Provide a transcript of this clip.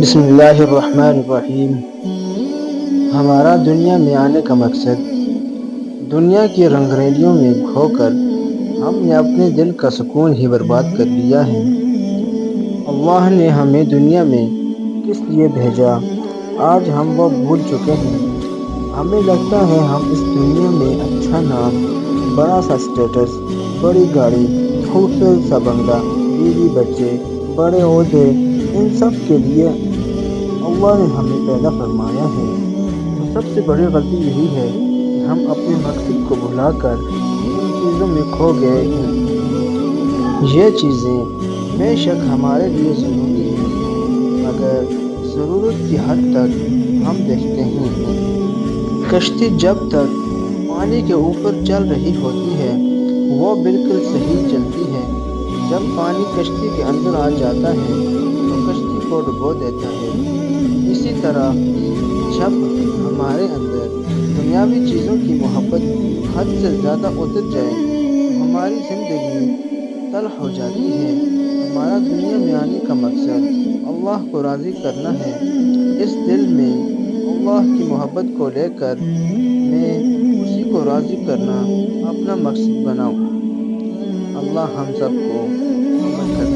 بسم اللہ الرحمن الرحیم۔ ہمارا دنیا میں آنے کا مقصد دنیا کی رنگریلیوں میں کھو کر ہم نے اپنے دل کا سکون ہی برباد کر لیا ہے۔ اللہ نے ہمیں دنیا میں کس لیے بھیجا، آج ہم وہ بھول چکے ہیں۔ ہمیں لگتا ہے ہم اس دنیا میں اچھا نام، بڑا سا اسٹیٹس، بڑی گاڑی، خوبصورت سا بنگلہ، بیوی بچے، بڑے عہدے، ان سب کے لیے اللہ نے ہمیں پیدا فرمایا ہے۔ تو سب سے بڑی غلطی یہی ہے کہ ہم اپنے مقصد کو بھلا کر ان چیزوں میں کھو گئے ہیں۔ یہ چیزیں بے شک ہمارے لیے ضروری ہیں، مگر ضرورت کی حد تک ہم دیکھتے ہیں۔ کشتی جب تک پانی کے اوپر چل رہی ہوتی ہے وہ بالکل صحیح چلتی ہے۔ جب پانی کشتی کے اندر آ جاتا ہے تو کشتی کو ڈبو دیتا ہے۔ اسی طرح جب ہمارے اندر دنیاوی چیزوں کی محبت حد سے زیادہ اتر جائے تو ہماری زندگی تلخ ہو جاتی ہے۔ ہمارا دنیا میں آنے کا مقصد اللہ کو راضی کرنا ہے۔ اس دل میں اللہ کی محبت کو لے کر میں اسی کو راضی کرنا اپنا مقصد بناؤں۔ اللہ ہم سب کو عمل کرنے